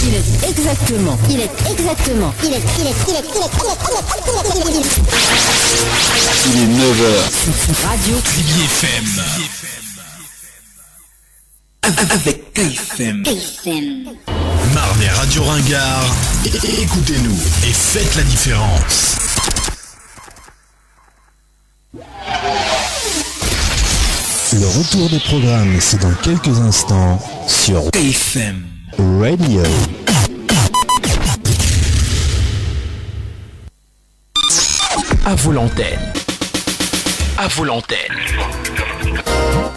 Il est 9h. Radio Kribi FM. Avec KFM. Marne et Radio Ringard, écoutez-nous et faites la différence. Le retour des programmes, c'est dans quelques instants sur KFM Radio. À vos l'antenne. À vos l'antenne.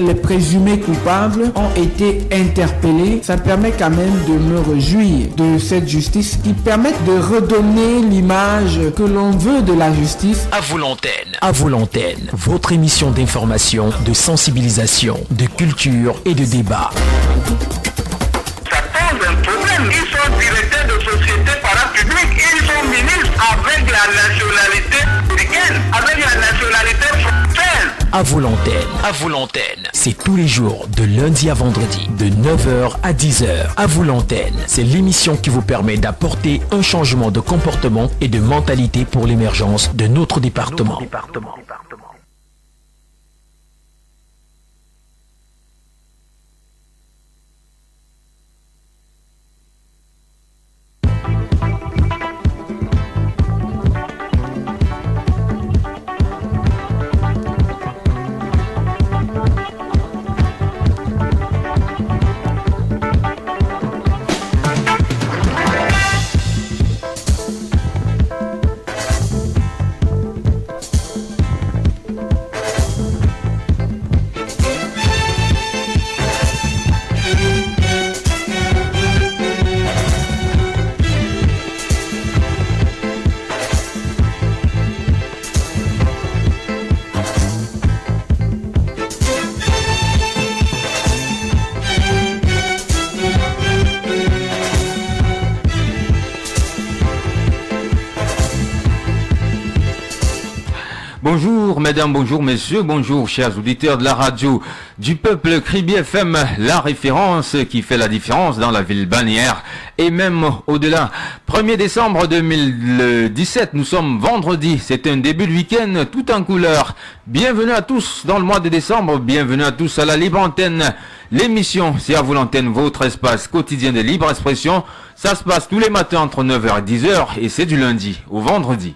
Les présumés coupables ont été interpellés. Ça permet quand même de me réjouir de cette justice qui permet de redonner l'image que l'on veut de la justice. À vos l'antenne. À vos l'antenne. Votre émission d'information, de sensibilisation, de culture et de débat. Ça pose un problème. Ils sont directeurs de sociétés parapubliques. Ils sont ministres avec la nationalité américaine, avec la nationalité française. À vos l'antenne. À vos l'antenne. C'est tous les jours, de lundi à vendredi, de 9h à 10h. À vous l'antenne, c'est l'émission qui vous permet d'apporter un changement de comportement et de mentalité pour l'émergence de notre département. Bonjour mesdames, bonjour messieurs, bonjour chers auditeurs de la radio du peuple Kribi FM, la référence qui fait la différence dans la ville balnéaire et même au-delà. 1er décembre 2017, nous sommes vendredi, c'est un début de week-end tout en couleur. Bienvenue à tous dans le mois de décembre, bienvenue à tous à la libre antenne. L'émission, c'est à vous l'antenne, votre espace quotidien de libre expression. Ça se passe tous les matins entre 9h et 10h et c'est du lundi au vendredi.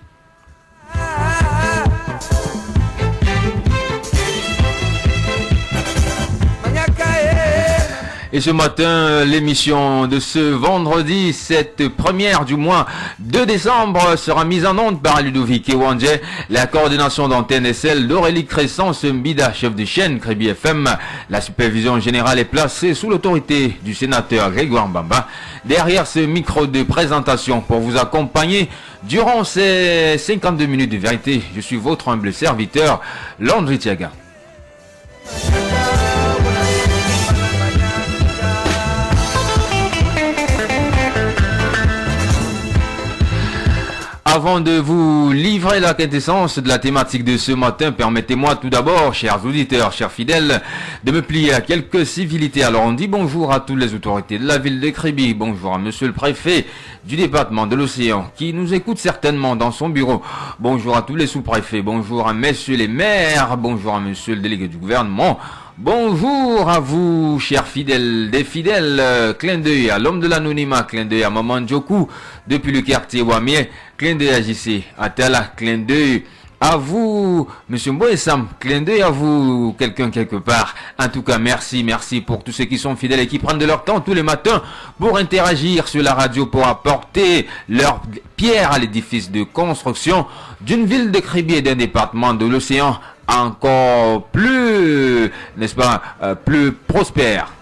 Et ce matin, l'émission de ce vendredi, cette première du mois de décembre, sera mise en onde par Ludovic Ewandje. La coordination d'antenne est celle d'Aurélie Crescence Mbida, chef de chaîne Kribi FM. La supervision générale est placée sous l'autorité du sénateur Grégoire Mbamba. Derrière ce micro de présentation pour vous accompagner durant ces 52 minutes de vérité, je suis votre humble serviteur, Landry Thiaga. Avant de vous livrer la quintessence de la thématique de ce matin, permettez-moi tout d'abord, chers auditeurs, chers fidèles, de me plier à quelques civilités. Alors on dit bonjour à toutes les autorités de la ville de Kribi, bonjour à monsieur le préfet du département de l'Océan, qui nous écoute certainement dans son bureau. Bonjour à tous les sous-préfets, bonjour à messieurs les maires, bonjour à monsieur le délégué du gouvernement. Bonjour à vous, chers fidèles, des fidèles, clin d'œil à l'homme de l'anonymat, clin d'œil à Maman Djokou, depuis le quartier Wamier, clin d'œil à JC, à Tala, clin d'œil à vous, monsieur Mboessam, clin d'œil à vous, quelqu'un quelque part. En tout cas, merci pour tous ceux qui sont fidèles et qui prennent de leur temps tous les matins pour interagir sur la radio, pour apporter leur pierre à l'édifice de construction d'une ville de Kribi et d'un département de l'Océan encore plus, n'est-ce pas, plus prospère.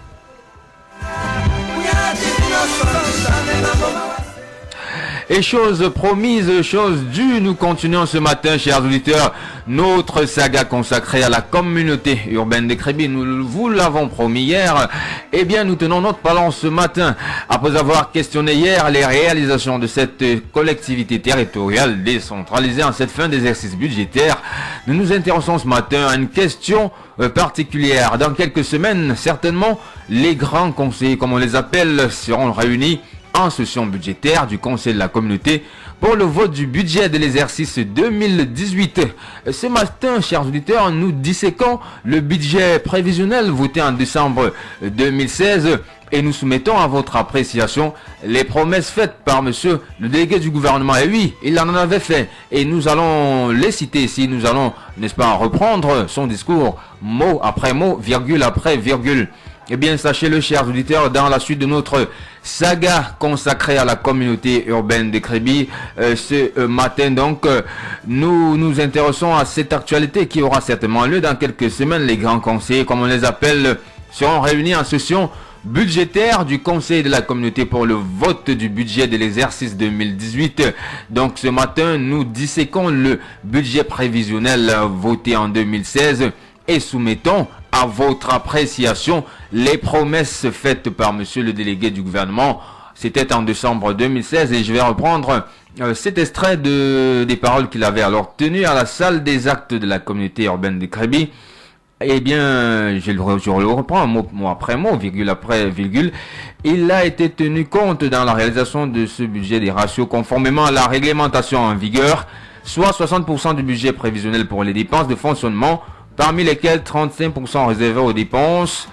Et chose promise, chose due, nous continuons ce matin, chers auditeurs, notre saga consacrée à la communauté urbaine de Kribi. Nous vous l'avons promis hier. Eh bien, nous tenons notre balance ce matin. Après avoir questionné hier les réalisations de cette collectivité territoriale décentralisée en cette fin d'exercice budgétaire, nous nous intéressons ce matin à une question particulière. Dans quelques semaines, certainement, les grands conseillers, comme on les appelle, seront réunis en session budgétaire du Conseil de la communauté pour le vote du budget de l'exercice 2018. Ce matin, chers auditeurs, nous disséquons le budget prévisionnel voté en décembre 2016 et nous soumettons à votre appréciation les promesses faites par monsieur le délégué du gouvernement. Et oui, il en avait fait et nous allons les citer ici. Nous allons, n'est-ce pas, reprendre son discours mot après mot, virgule après virgule. Eh bien, sachez-le, chers auditeurs, dans la suite de notre saga consacrée à la communauté urbaine de Kribi, ce matin, donc, nous nous intéressons à cette actualité qui aura certainement lieu dans quelques semaines. Les grands conseillers, comme on les appelle, seront réunis en session budgétaire du Conseil de la communauté pour le vote du budget de l'exercice 2018. Donc, ce matin, nous disséquons le budget prévisionnel voté en 2016 et soumettons à votre appréciation les promesses faites par monsieur le délégué du gouvernement. C'était en décembre 2016 et je vais reprendre cet extrait des paroles qu'il avait alors tenues à la salle des actes de la communauté urbaine de Kribi. Eh bien, je le reprends mot après mot, virgule après virgule. Il a été tenu compte dans la réalisation de ce budget des ratios conformément à la réglementation en vigueur, soit 60% du budget prévisionnel pour les dépenses de fonctionnement, parmi lesquels 35% réservés aux dépenses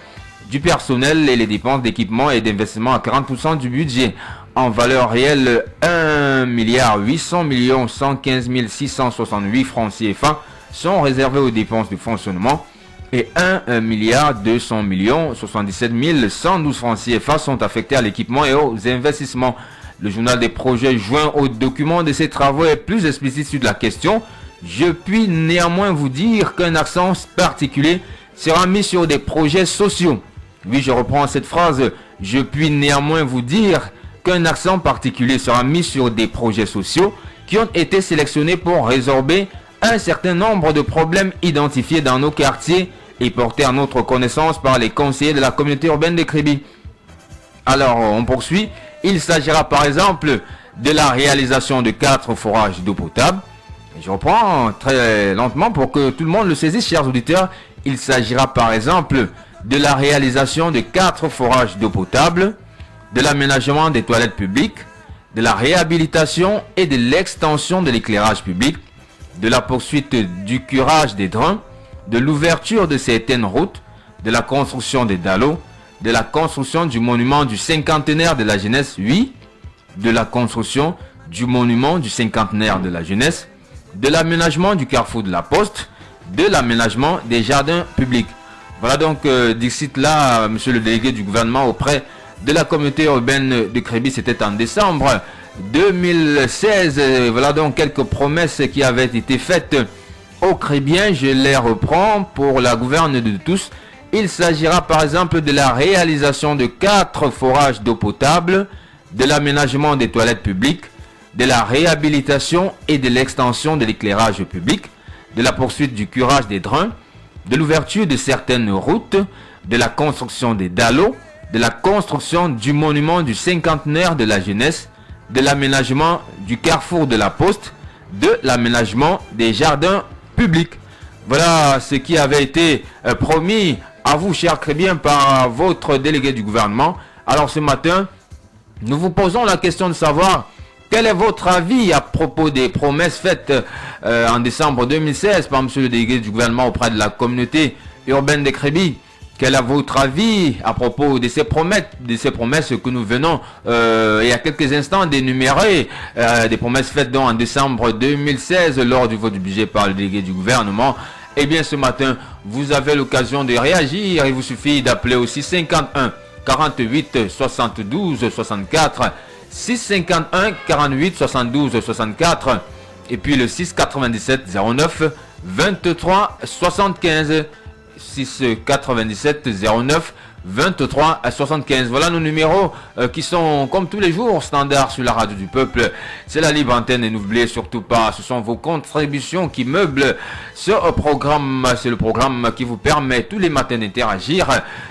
du personnel et les dépenses d'équipement et d'investissement à 40% du budget. En valeur réelle, 1,800 115 668 francs CFA sont réservés aux dépenses de fonctionnement et 1,200 77 112 francs CFA sont affectés à l'équipement et aux investissements. Le journal des projets joint au document de ces travaux est plus explicite sur la question. Je puis néanmoins vous dire qu'un accent particulier sera mis sur des projets sociaux. Oui, je reprends cette phrase. Je puis néanmoins vous dire qu'un accent particulier sera mis sur des projets sociaux qui ont été sélectionnés pour résorber un certain nombre de problèmes identifiés dans nos quartiers et portés à notre connaissance par les conseillers de la communauté urbaine de Kribi. Alors, on poursuit. Il s'agira par exemple de la réalisation de 4 forages d'eau potable. Je reprends très lentement pour que tout le monde le saisisse, chers auditeurs. Il s'agira par exemple de la réalisation de 4 forages d'eau potable, de l'aménagement des toilettes publiques, de la réhabilitation et de l'extension de l'éclairage public, de la poursuite du curage des drains, de l'ouverture de certaines routes, de la construction des dallos, de la construction du monument du cinquantenaire de la jeunesse, oui, de la construction du monument du cinquantenaire de la jeunesse, de l'aménagement du carrefour de la Poste, de l'aménagement des jardins publics. Voilà donc d'ici là, monsieur le délégué du gouvernement auprès de la communauté urbaine de Kribi, c'était en décembre 2016. Voilà donc quelques promesses qui avaient été faites aux Kribiens. Je les reprends pour la gouverne de tous. Il s'agira par exemple de la réalisation de 4 forages d'eau potable, de l'aménagement des toilettes publiques, de la réhabilitation et de l'extension de l'éclairage public, de la poursuite du curage des drains, de l'ouverture de certaines routes, de la construction des dallos, de la construction du monument du cinquantenaire de la jeunesse, de l'aménagement du carrefour de la Poste, de l'aménagement des jardins publics. Voilà ce qui avait été promis à vous, chers Kribiens, par votre délégué du gouvernement. Alors ce matin, nous vous posons la question de savoir quel est votre avis à propos des promesses faites en décembre 2016 par monsieur le délégué du gouvernement auprès de la communauté urbaine de Kribi. Quel est votre avis à propos de ces promesses que nous venons il y a quelques instants d'énumérer, des promesses faites donc en décembre 2016 lors du vote du budget par le délégué du gouvernement. Eh bien ce matin, vous avez l'occasion de réagir. Il vous suffit d'appeler aussi 51 48 72 64 651 48 72 64 et puis le 697 09 23 75 697 09 23 75. Voilà nos numéros qui sont comme tous les jours standards sur la radio du peuple. C'est la libre antenne et n'oubliez surtout pas, ce sont vos contributions qui meublent ce programme. C'est le programme qui vous permet tous les matins d'interagir,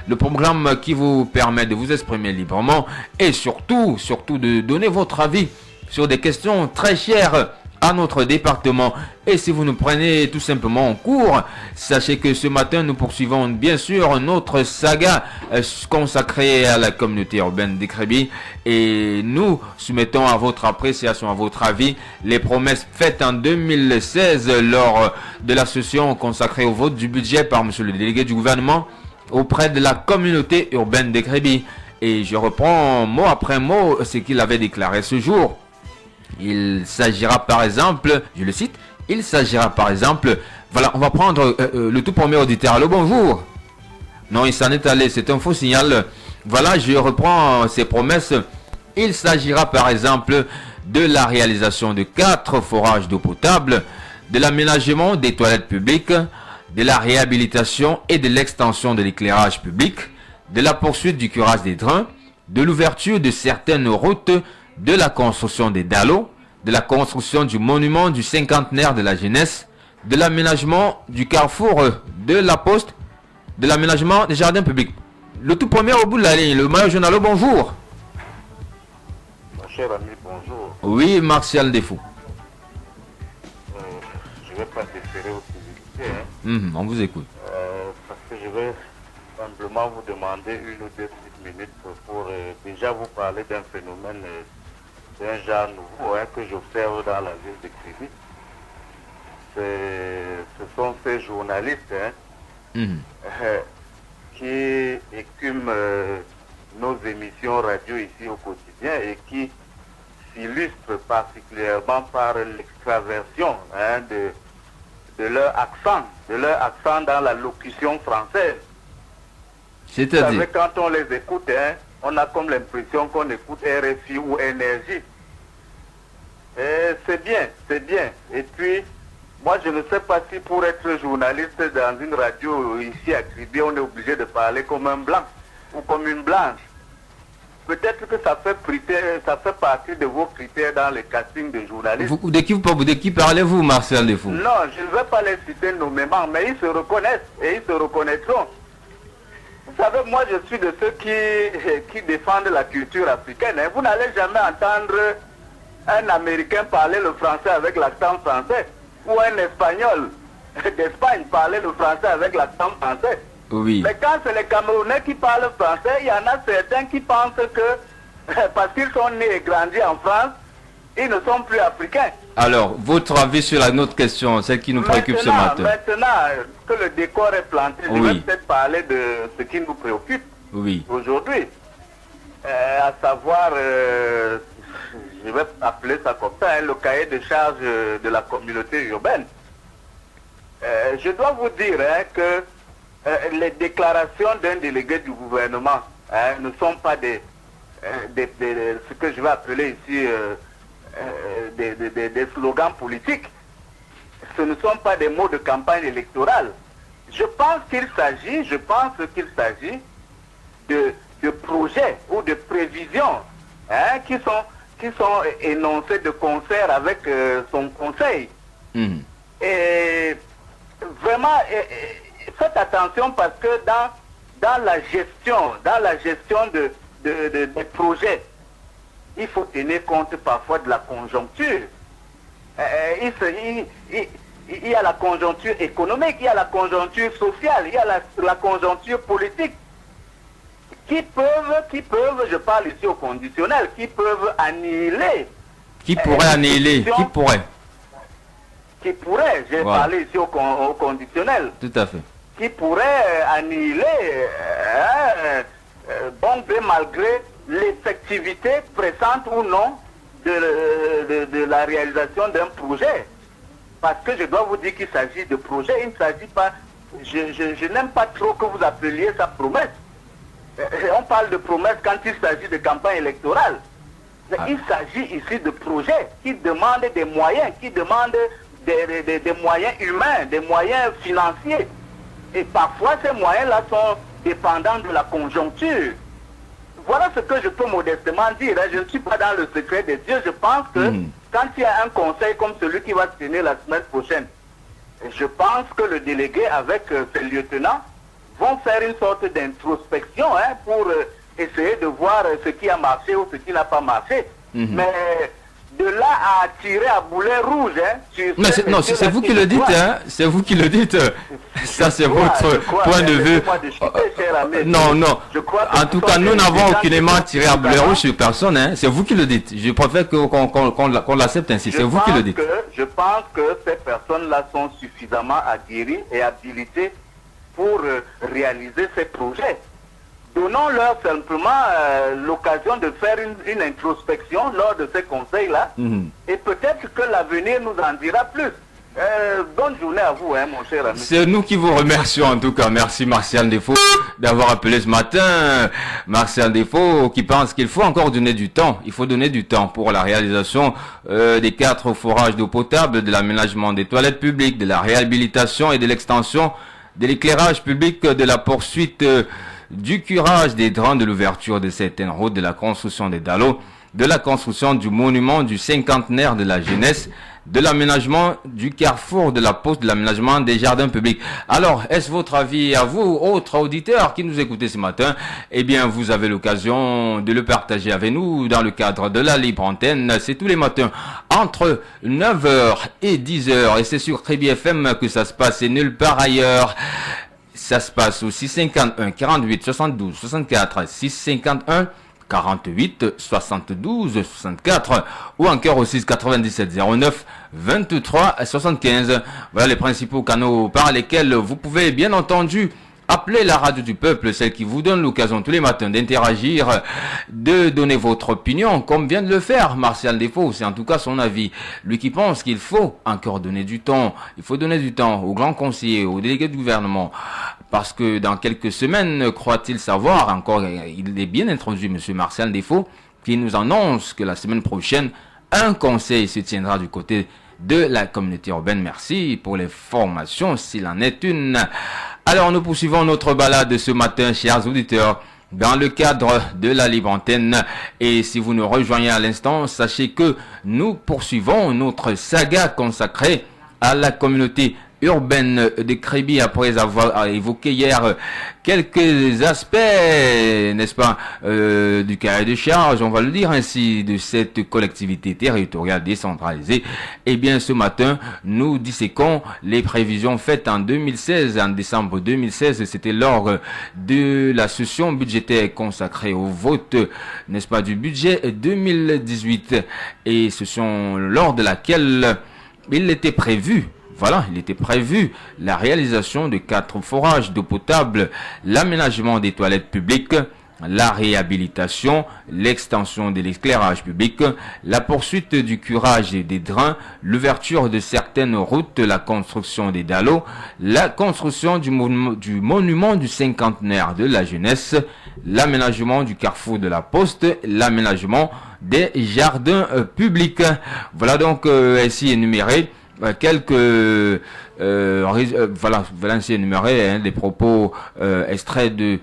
le programme qui vous permet de vous exprimer librement et surtout de donner votre avis sur des questions très chères à notre département. Et si vous nous prenez tout simplement en cours, sachez que ce matin nous poursuivons bien sûr notre saga consacrée à la communauté urbaine des Crébi et nous soumettons à votre appréciation, à votre avis, les promesses faites en 2016 lors de la session consacrée au vote du budget par monsieur le délégué du gouvernement auprès de la communauté urbaine des Crébi. Et je reprends mot après mot ce qu'il avait déclaré ce jour. Il s'agira par exemple, je le cite, il s'agira par exemple, voilà, on va prendre le tout premier auditeur. Allô, bonjour. Non, il s'en est allé, c'est un faux signal. Voilà, je reprends ses promesses. Il s'agira par exemple de la réalisation de 4 forages d'eau potable, de l'aménagement des toilettes publiques, de la réhabilitation et de l'extension de l'éclairage public, de la poursuite du curage des drains, de l'ouverture de certaines routes, de la construction des dallos, de la construction du monument du cinquantenaire de la jeunesse, de l'aménagement du carrefour de la poste, de l'aménagement des jardins publics. Le tout premier au bout de la ligne, le maillot jaune. Allô, bonjour. Mon cher ami, bonjour. Oui, Martial Defou. Je ne vais pas déférer aux civilités. On vous écoute. Parce que je vais simplement vous demander 1 ou 2 petites minutes pour déjà vous parler d'un phénomène d'un genre nouveau que j'observe dans la ville de Kribi. Ce sont ces journalistes qui écument nos émissions radio ici au quotidien et qui s'illustrent particulièrement par l'extraversion de leur accent dans la locution française. C'est-à-dire, vous savez, quand on les écoute, on a comme l'impression qu'on écoute RFI ou Énergie. Et c'est bien, c'est bien. Et puis, moi je ne sais pas si pour être journaliste dans une radio ici à Kribi, on est obligé de parler comme un blanc ou comme une blanche. Peut-être que ça fait partie de vos critères dans le casting de journalistes. De qui parlez-vous, Martial Defou? Non, je ne vais pas les citer nommément, mais ils se reconnaissent et ils se reconnaîtront. Vous savez, moi je suis de ceux qui défendent la culture africaine. Vous n'allez jamais entendre un Américain parler le français avec l'accent français ou un Espagnol d'Espagne parler le français avec l'accent français. Oui. Mais quand c'est les Camerounais qui parlent français, il y en a certains qui pensent que parce qu'ils sont nés et grandis en France, ils ne sont plus africains. Alors, votre avis sur la nôtre question, celle qui nous préoccupe ce matin. Maintenant que le décor est planté, je vais peut-être parler de ce qui nous préoccupe aujourd'hui. À savoir, je vais appeler ça comme ça, le cahier de charge de la communauté urbaine. Je dois vous dire que les déclarations d'un délégué du gouvernement ne sont pas ce que je vais appeler ici des slogans politiques. Ce ne sont pas des mots de campagne électorale. Je pense qu'il s'agit de projets ou de prévisions qui sont énoncés de concert avec son conseil. Et vraiment, faites attention parce que dans la gestion des projets, il faut tenir compte parfois de la conjoncture. Il y a la conjoncture économique, il y a la conjoncture sociale, il y a la conjoncture politique qui peuvent, je parle ici au conditionnel, qui peuvent annihiler. Qui pourrait annihiler? Qui pourrait? Qui pourrait, j'ai parlé ici au conditionnel. Tout à fait. Qui pourrait annihiler, bon gré mal gré, l'effectivité pressante ou non de la réalisation d'un projet. Parce que je dois vous dire qu'il s'agit de projet, il ne s'agit pas... Je n'aime pas trop que vous appeliez ça promesse. On parle de promesse quand il s'agit de campagne électorale. Mais il s'agit ici de projets qui demandent des moyens, qui demandent des moyens humains, des moyens financiers. Et parfois, ces moyens-là sont dépendants de la conjoncture. Voilà ce que je peux modestement dire. Je ne suis pas dans le secret des dieux. Je pense que quand il y a un conseil comme celui qui va se tenir la semaine prochaine, je pense que le délégué avec ses lieutenants vont faire une sorte d'introspection pour essayer de voir ce qui a marché ou ce qui n'a pas marché. Mais De là à tirer à boulet rouge, hein, sur Mais non, c'est vous qui le dites, hein. C'est vous qui le dites. Ça, c'est votre point de vue. Non. En tout cas, nous n'avons aucunement tiré à boulet rouge sur personne, hein. C'est vous qui le dites. Je préfère qu'on l'accepte ainsi. C'est vous qui le dites. Je pense que ces personnes-là sont suffisamment aguerries et habilitées pour réaliser ces projets. Donnons-leur simplement l'occasion de faire une introspection lors de ces conseils-là. Et peut-être que l'avenir nous en dira plus. Bonne journée à vous, hein, mon cher ami. C'est nous qui vous remercions en tout cas. Merci Martial Défaut d'avoir appelé ce matin. Martial Défaut qui pense qu'il faut encore donner du temps. Il faut donner du temps pour la réalisation des 4 forages d'eau potable, de l'aménagement des toilettes publiques, de la réhabilitation et de l'extension de l'éclairage public, de la poursuite du curage des drains, de l'ouverture de certaines routes, de la construction des dallos, de la construction du monument du cinquantenaire de la jeunesse, de l'aménagement du carrefour de la poste, de l'aménagement des jardins publics. Alors, est-ce votre avis à vous, autres auditeurs qui nous écoutez ce matin? Eh bien, vous avez l'occasion de le partager avec nous dans le cadre de la libre antenne. C'est tous les matins entre 9h et 10h et c'est sur Crébi FM que ça se passe et nulle part ailleurs. Ça se passe au 651 48 72 64 651 48 72 64 ou encore au 697 09 23 75. Voilà les principaux canaux par lesquels vous pouvez bien entendu appeler la radio du peuple, celle qui vous donne l'occasion tous les matins d'interagir, de donner votre opinion, comme vient de le faire Martial Défaut. C'est en tout cas son avis. Lui qui pense qu'il faut encore donner du temps. Il faut donner du temps aux grands conseillers, aux délégués du gouvernement. Parce que dans quelques semaines, croit-il savoir, encore, il est bien introduit, monsieur Martial Défaut, qui nous annonce que la semaine prochaine, un conseil se tiendra du côté de la communauté urbaine. Merci pour les formations, s'il en est une. Alors, nous poursuivons notre balade ce matin, chers auditeurs, dans le cadre de la libre antenne. Et si vous nous rejoignez à l'instant, sachez que nous poursuivons notre saga consacrée à la communauté urbaine de Crébi après avoir évoqué hier quelques aspects, n'est-ce pas, du cahier de charge, on va le dire ainsi, de cette collectivité territoriale décentralisée. Eh bien, ce matin, nous disséquons les prévisions faites en 2016, en décembre 2016, c'était lors de la session budgétaire consacrée au vote, n'est-ce pas, du budget 2018, et session lors de laquelle il était prévu la réalisation de 4 forages d'eau potable, l'aménagement des toilettes publiques, la réhabilitation, l'extension de l'éclairage public, la poursuite du curage des drains, l'ouverture de certaines routes, la construction des dallos, la construction du monument du cinquantenaire de la jeunesse, l'aménagement du carrefour de la poste, l'aménagement des jardins publics. Voilà donc ainsi énuméré quelques voilà ainsi énuméré des propos extraits de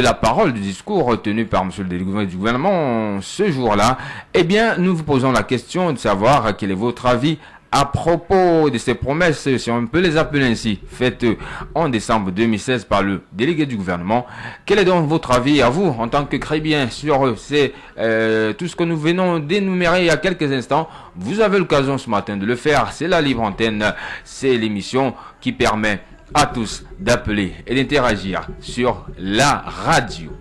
la parole du discours tenu par monsieur le délégué du gouvernement ce jour-là. Eh bien, nous vous posons la question de savoir quel est votre avis à propos de ces promesses, si on peut les appeler ainsi, faites en décembre 2016 par le délégué du gouvernement. Quel est donc votre avis à vous, en tant que Crébien, sur tout ce que nous venons d'énumérer il y a quelques instants? Vous avez l'occasion ce matin de le faire. C'est la libre antenne, c'est l'émission qui permet à tous d'appeler et d'interagir sur la radio.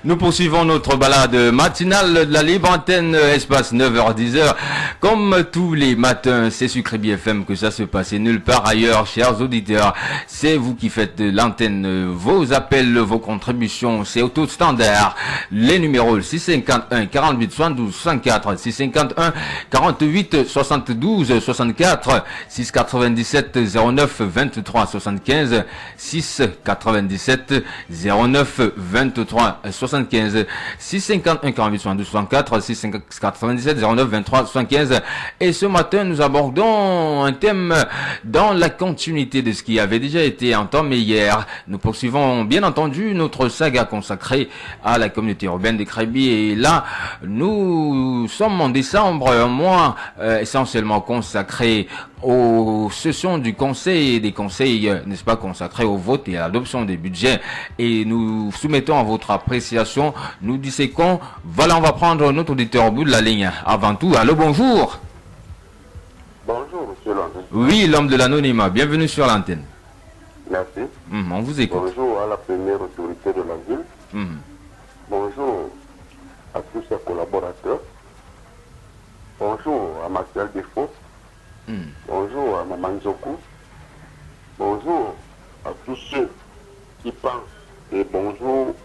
Nous poursuivons notre balade matinale de la libre antenne espace 9h-10h. Comme tous les matins, c'est sur Crédit FM que ça se passe et nulle part ailleurs, chers auditeurs. C'est vous qui faites l'antenne, vos appels, vos contributions, c'est au taux standard. Les numéros 651 48 72 64, 651 48 72 64, 697 09 23 75, 697 09 23 75, 651 48 72 64, 697 09 23 75. Et ce matin, nous abordons un thème dans la continuité de ce qui avait déjà été entamé hier. Nous poursuivons bien entendu notre saga consacrée à la communauté urbaine de Créby. Et là, nous sommes en décembre, un mois essentiellement consacré aux sessions du conseil et des conseils, n'est-ce pas, consacrés au vote et à l'adoption des budgets. Et nous soumettons à votre appréciation, nous disséquons. Voilà, on va prendre notre auditeur au bout de la ligne. Avant tout, allô, bonjour. Bonjour, monsieur l'antenne. Oui, l'homme de l'anonymat, bienvenue sur l'antenne. Merci. On vous écoute. Bonjour à la première autorité de la ville. Bonjour à tous ses collaborateurs. Bonjour à Marcel Defo. Bonjour à Maman Zoku. Bonjour à tous ceux qui pensent. Et bonjour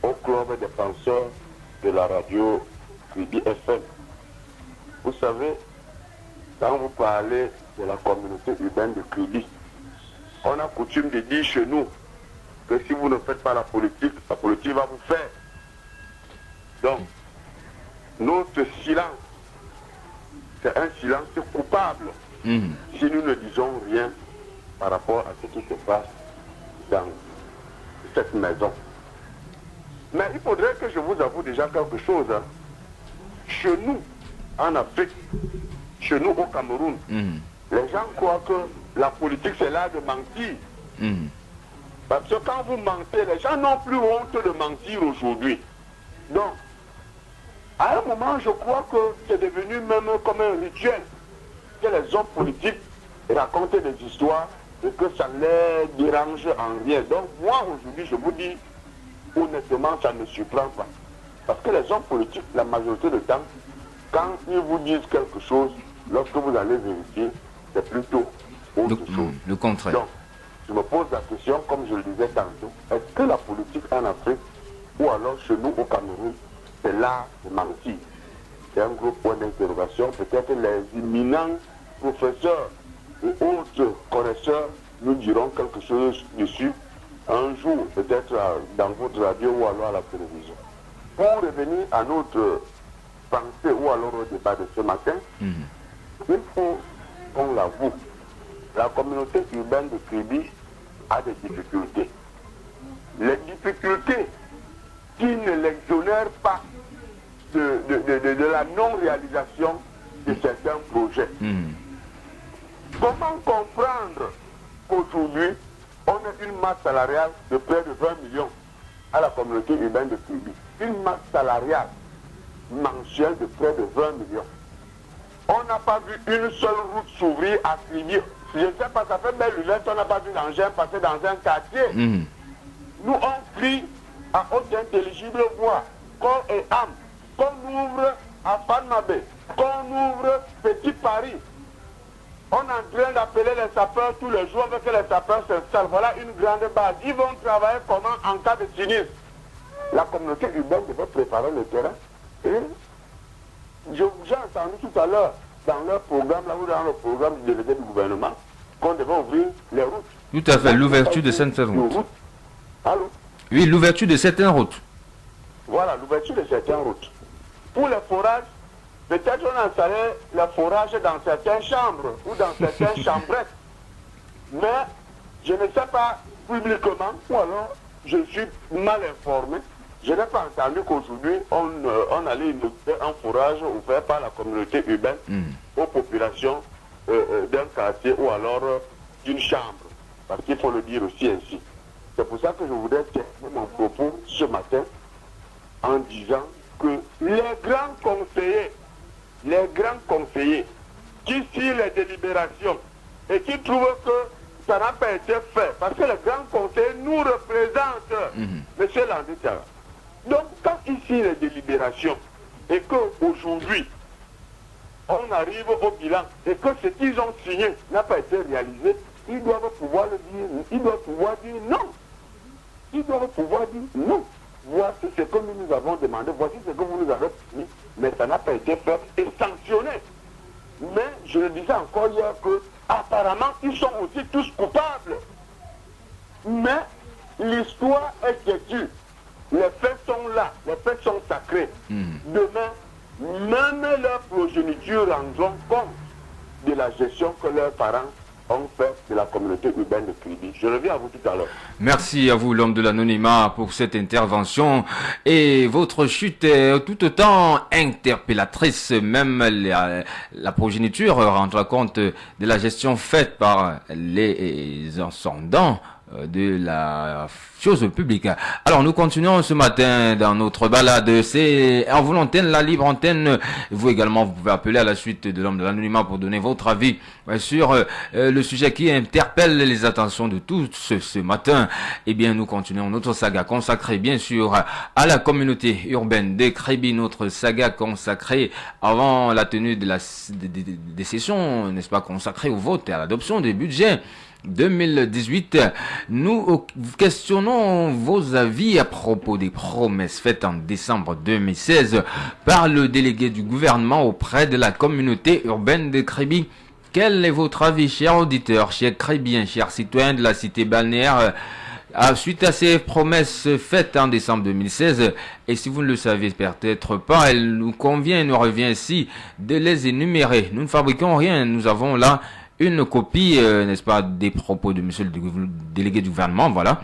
au club des penseurs de la radio Crédit FM. Vous savez, quand vous parlez de la communauté urbaine de Crédit, on a coutume de dire chez nous que si vous ne faites pas la politique va vous faire. Donc, notre silence, c'est un silence coupable si nous ne disons rien par rapport à ce qui se passe dans cette maison. Mais il faudrait que je vous avoue déjà quelque chose. Chez nous, en Afrique, chez nous au Cameroun, les gens croient que la politique c'est l'art de mentir. Parce que quand vous mentez, les gens n'ont plus honte de mentir aujourd'hui. Donc, à un moment, je crois que c'est devenu même comme un rituel que les hommes politiques racontent des histoires et que ça ne les dérange en rien. Donc, moi, aujourd'hui, je vous dis, honnêtement, ça ne me surprend pas. Parce que les hommes politiques, la majorité du temps, quand ils vous disent quelque chose, lorsque vous allez vérifier, c'est plutôt autre chose. Le contraire. Donc, je me pose la question, comme je le disais tantôt, est-ce que la politique en Afrique, ou alors chez nous au Cameroun, c'est l'art de mentir? C'est un gros point d'interrogation. Peut-être les imminents professeurs et autres connaisseurs nous diront quelque chose dessus un jour, peut-être dans votre radio ou alors à la télévision. Pour revenir à notre pensée ou alors au débat de ce matin, il faut qu'on l'avoue, la communauté urbaine de Créby a des difficultés. Les difficultés qui ne l'exonèrent pas de la non-réalisation de certains projets. Comment comprendre qu'aujourd'hui, on a une masse salariale de près de 20 millions à la communauté urbaine de Créby? Une masse salariale mensuelle de près de 20 millions. On n'a pas vu une seule route s'ouvrir à Créby. Je ne sais pas, ça fait belle lunette, on n'a pas vu l'engin passer dans un quartier. Nous, on crie à haute intelligible voix, corps et âme, qu'on ouvre à Panmabé, qu'on ouvre Petit Paris. On est en train d'appeler les sapeurs tous les jours avec que les sapeurs s'installent. Voilà une grande base. Ils vont travailler comment en cas de sinistre? La communauté urbaine devait préparer le terrain. Et j'ai entendu tout à l'heure dans leur programme, là où dans le programme du délégué du gouvernement, qu'on devait ouvrir les routes. Tout à fait, l'ouverture de certaines routes. Allô? Oui, l'ouverture de certaines routes. Voilà, l'ouverture de certaines routes. Pour les forages, peut-être on a installé les forages dans certaines chambres ou dans certaines chambrettes. Mais je ne sais pas publiquement, ou alors je suis mal informé. Je n'ai pas entendu qu'aujourd'hui on allait inaugurer un forage ouvert par la communauté urbaine aux populations d'un quartier ou alors d'une chambre. Parce qu'il faut le dire aussi ainsi. C'est pour ça que je voudrais terminer mon propos ce matin en disant que les grands conseillers qui suivent les délibérations et qui trouvent que ça n'a pas été fait, parce que les grands conseillers nous représentent, Monsieur Landita, Donc, quand ici les délibérations, et qu'aujourd'hui, on arrive au bilan, et que ce qu'ils ont signé n'a pas été réalisé, ils doivent pouvoir le dire, ils doivent pouvoir dire non. Ils doivent pouvoir dire non. Voici ce que nous avons demandé, voici ce que vous nous avez dit, mais ça n'a pas été fait et sanctionné. Mais je le disais encore hier que apparemment ils sont aussi tous coupables. Mais l'histoire est têtue. Les faits sont là, les faits sont sacrés. Demain, même leur progéniture rendront compte de la gestion que leurs parents ont fait de la communauté urbaine de Kribi. Je reviens à vous tout à l'heure. Merci à vous, l'homme de l'anonymat, pour cette intervention. Et votre chute est tout autant interpellatrice. Même la progéniture rend compte de la gestion faite par les ascendants de la chose publique. Alors nous continuons ce matin dans notre balade. C'est en vous l'antenne, la libre antenne. Vous également, vous pouvez appeler à la suite de l'homme de l'anonymat pour donner votre avis sur le sujet qui interpelle les attentions de tous ce matin. Eh bien, nous continuons notre saga consacrée bien sûr à la communauté urbaine de Kribi, notre saga consacrée avant la tenue de des sessions, n'est-ce pas, consacrée au vote et à l'adoption des budgets 2018. Nous questionnons vos avis à propos des promesses faites en décembre 2016 par le délégué du gouvernement auprès de la communauté urbaine de Kribi. Quel est votre avis, chers auditeurs, chers Kribiens, chers citoyens de la cité balnéaire, suite à ces promesses faites en décembre 2016? Et si vous ne le savez peut-être pas, il nous convient, il nous revient ici de les énumérer. Nous ne fabriquons rien, nous avons là une copie, n'est-ce pas, des propos de monsieur le délégué du gouvernement, voilà.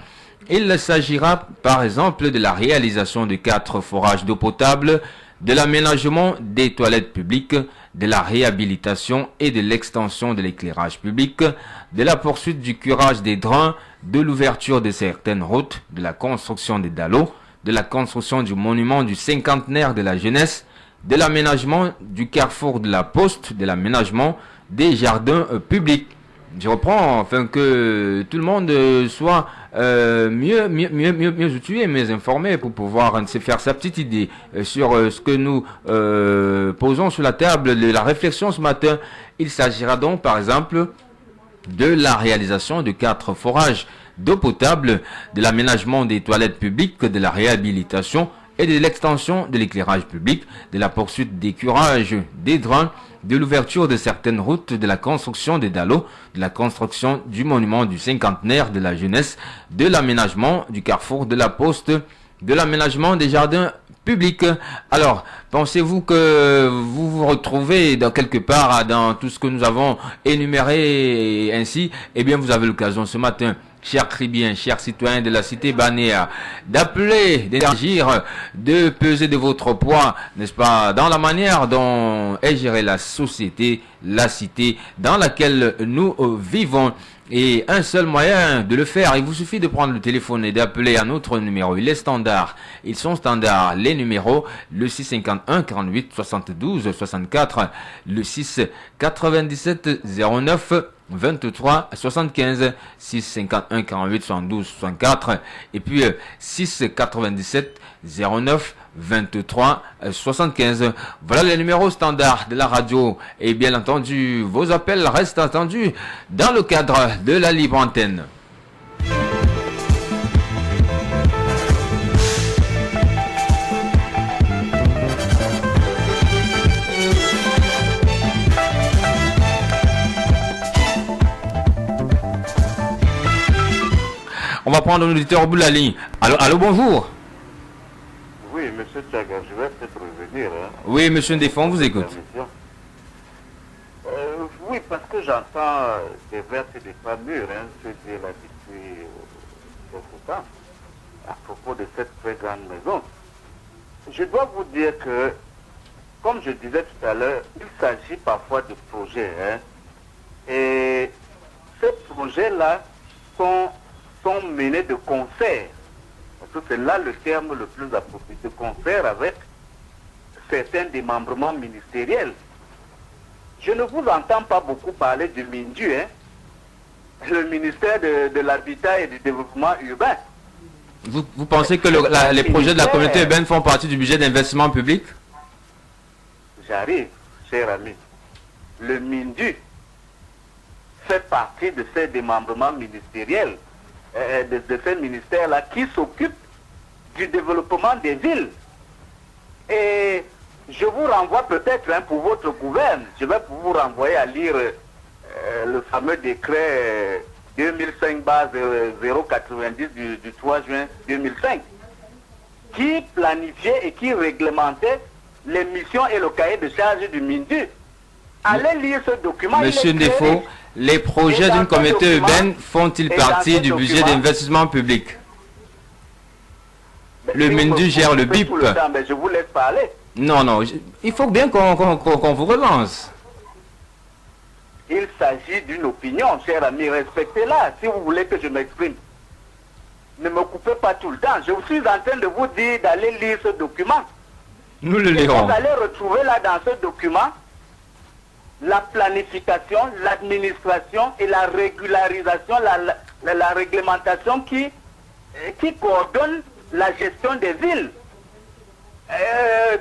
Il s'agira, par exemple, de la réalisation de 4 forages d'eau potable, de l'aménagement des toilettes publiques, de la réhabilitation et de l'extension de l'éclairage public, de la poursuite du curage des drains, de l'ouverture de certaines routes, de la construction des dallos, de la construction du monument du cinquantenaire de la jeunesse, de l'aménagement du carrefour de la Poste, de l'aménagement des jardins publics. Je reprends afin que tout le monde soit mieux outillé, mieux informé pour pouvoir se faire sa petite idée sur ce que nous posons sur la table de la réflexion ce matin. Il s'agira donc par exemple de la réalisation de 4 forages d'eau potable, de l'aménagement des toilettes publiques, de la réhabilitation et de l'extension de l'éclairage public, de la poursuite des curages des drains, de l'ouverture de certaines routes, de la construction des dallos, de la construction du monument du cinquantenaire de la jeunesse, de l'aménagement du carrefour de la Poste, de l'aménagement des jardins publics. Alors, pensez-vous que vous vous retrouvez dans quelque part dans tout ce que nous avons énuméré ainsi? Eh bien, vous avez l'occasion ce matin, chers Kribiens, chers citoyens de la cité balnéaire, d'appeler, d'élargir, de peser de votre poids, n'est-ce pas, dans la manière dont est gérée la société, la cité dans laquelle nous vivons. Et un seul moyen de le faire, il vous suffit de prendre le téléphone et d'appeler un autre numéro. Il est standard. Ils sont standards. Les numéros, le 651 48 72 64, le 6 97 09 23 75, 651 48 72 64, et puis 6 97 09 23 75. Voilà les numéros standards de la radio. Et bien entendu, vos appels restent attendus dans le cadre de la libre antenne. On va prendre un auditeur au bout de la ligne. Allô, bonjour. Oui, monsieur Tchaga, je vais peut-être revenir. Hein. Oui, monsieur Ndefon, vous écoute. Oui, parce que j'entends des vertes et des pas mûres, hein, se dire là depuis quelque temps, à propos de cette très grande maison. Je dois vous dire que, comme je disais tout à l'heure, il s'agit parfois de projets. Hein, et ces projets-là sont menés de concert. Parce que c'est là le terme le plus approprié, de concert avec certains démembrements ministériels. Je ne vous entends pas beaucoup parler du MINDU, hein, le ministère de l'Habitat et du Développement Urbain. Vous pensez que les projets de la communauté urbaine font partie du budget d'investissement public? J'arrive, cher ami. Le MINDU fait partie de ces démembrements ministériels, de ces ministères-là qui s'occupent du développement des villes. Et je vous renvoie peut-être pour votre gouverne, je vais vous renvoyer à lire le fameux décret 2005/090 du 3 juin 2005 qui planifiait et qui réglementait les missions et le cahier de charge du MINDU. Allez lire ce document. Monsieur Ndefo, les projets d'une communauté urbaine font-ils partie du budget d'investissement public? Le MINDU gère le BIP. Mais je vous laisse parler. Non, il faut bien qu'on vous relance. Il s'agit d'une opinion, cher ami, respectez-la si vous voulez que je m'exprime. Ne me coupez pas tout le temps. Je suis en train de vous dire d'aller lire ce document. Nous le lirons. Vous allez retrouver là dans ce document la planification, l'administration et la régularisation, la réglementation qui coordonne la gestion des villes.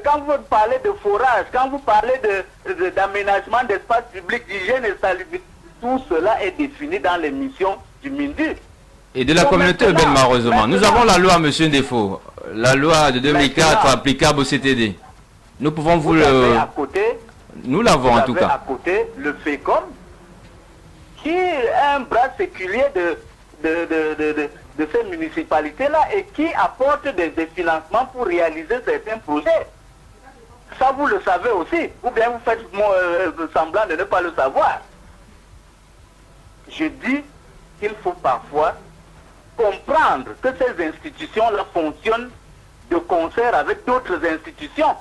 Quand vous parlez de forage, quand vous parlez d'aménagement d'espaces publics, d'hygiène et salubrité, tout cela est défini dans les missions du MINDU. Et de la communauté urbaine, malheureusement. Nous avons la loi, monsieur Ndefo, la loi de 2004 applicable au CTD. Nous pouvons vous le... À côté, nous l'avons en tout cas. À côté, le FECOM, qui est un bras séculier de ces municipalités-là et qui apporte des financements pour réaliser certains projets. Ça, vous le savez aussi. Ou bien vous faites semblant de ne pas le savoir. Je dis qu'il faut parfois comprendre que ces institutions-là fonctionnent de concert avec d'autres institutions.